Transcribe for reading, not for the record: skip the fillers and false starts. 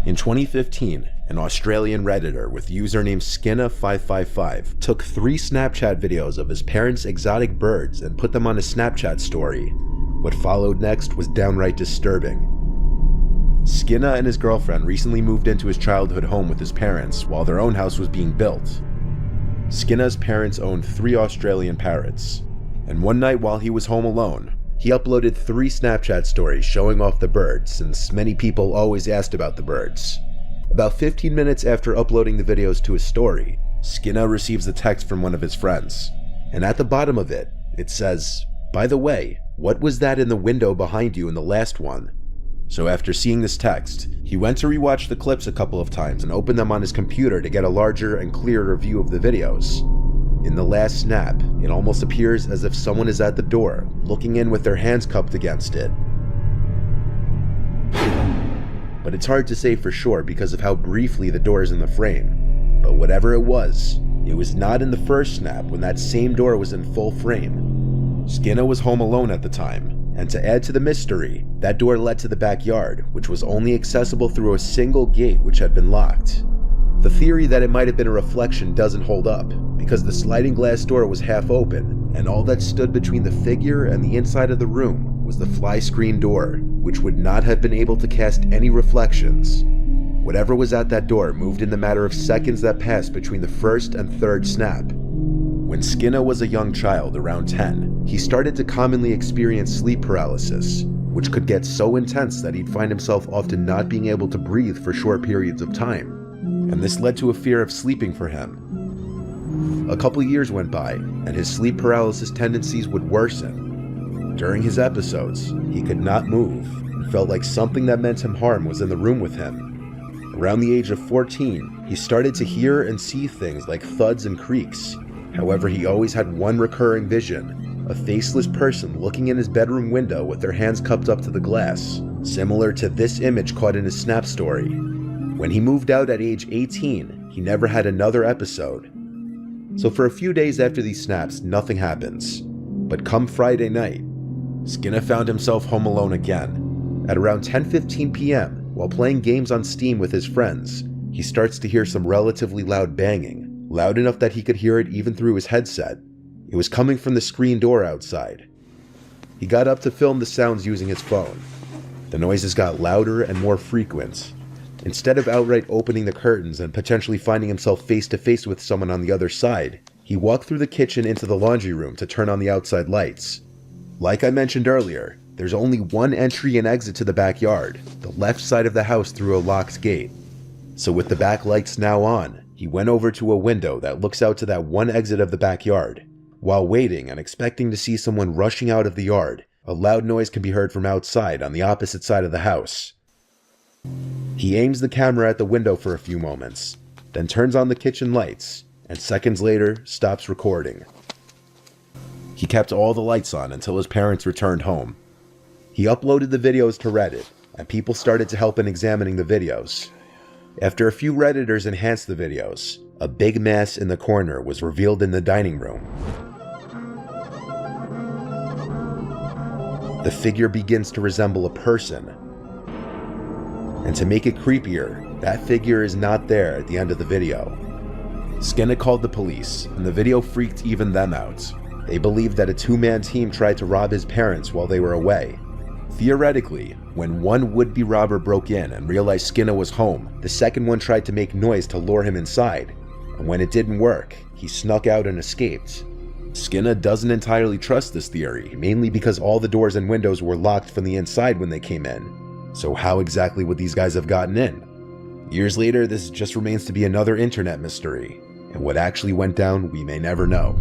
In 2015, an Australian Redditor with username Skinna555 took 3 Snapchat videos of his parents' exotic birds and put them on a Snapchat story. What followed next was downright disturbing. Skinna and his girlfriend recently moved into his childhood home with his parents while their own house was being built. Skinna's parents owned 3 Australian parrots, and one night while he was home alone, he uploaded 3 Snapchat stories showing off the birds, since many people always asked about the birds. About 15 minutes after uploading the videos to his story, Skinna receives a text from one of his friends, and at the bottom of it, it says, "By the way, what was that in the window behind you in the last one?" So after seeing this text, he went to rewatch the clips a couple of times and opened them on his computer to get a larger and clearer view of the videos. In the last snap, it almost appears as if someone is at the door, looking in with their hands cupped against it. But it's hard to say for sure because of how briefly the door is in the frame. But whatever it was not in the first snap when that same door was in full frame. Skinna was home alone at the time, and to add to the mystery, that door led to the backyard, which was only accessible through a single gate which had been locked. The theory that it might have been a reflection doesn't hold up, because the sliding glass door was half open, and all that stood between the figure and the inside of the room was the fly screen door, which would not have been able to cast any reflections. Whatever was at that door moved in the matter of seconds that passed between the first and third snap. When Skinna was a young child, around 10, he started to commonly experience sleep paralysis, which could get so intense that he'd find himself often not being able to breathe for short periods of time. And this led to a fear of sleeping for him. A couple years went by, and his sleep paralysis tendencies would worsen. During his episodes, he could not move, and felt like something that meant him harm was in the room with him. Around the age of 14, he started to hear and see things like thuds and creaks. However, he always had one recurring vision, a faceless person looking in his bedroom window with their hands cupped up to the glass, similar to this image caught in his Snap story. When he moved out at age 18, he never had another episode. So for a few days after these snaps, nothing happens. But come Friday night, Skinna found himself home alone again. At around 10:15 p.m., while playing games on Steam with his friends, he starts to hear some relatively loud banging, loud enough that he could hear it even through his headset. It was coming from the screen door outside. He got up to film the sounds using his phone. The noises got louder and more frequent. Instead of outright opening the curtains and potentially finding himself face to face with someone on the other side, he walked through the kitchen into the laundry room to turn on the outside lights. Like I mentioned earlier, there's only one entry and exit to the backyard, the left side of the house through a locked gate. So with the back lights now on, he went over to a window that looks out to that one exit of the backyard. While waiting and expecting to see someone rushing out of the yard, a loud noise can be heard from outside on the opposite side of the house. He aims the camera at the window for a few moments, then turns on the kitchen lights, and seconds later stops recording. He kept all the lights on until his parents returned home. He uploaded the videos to Reddit, and people started to help in examining the videos. After a few Redditors enhanced the videos, a big mass in the corner was revealed in the dining room. The figure begins to resemble a person. And to make it creepier, that figure is not there at the end of the video. Skinna called the police, and the video freaked even them out. They believed that a 2-man team tried to rob his parents while they were away. Theoretically, when one would-be robber broke in and realized Skinna was home, the second one tried to make noise to lure him inside. And when it didn't work, he snuck out and escaped. Skinna doesn't entirely trust this theory, mainly because all the doors and windows were locked from the inside when they came in. So how exactly would these guys have gotten in? Years later, this just remains to be another internet mystery, and what actually went down we may never know.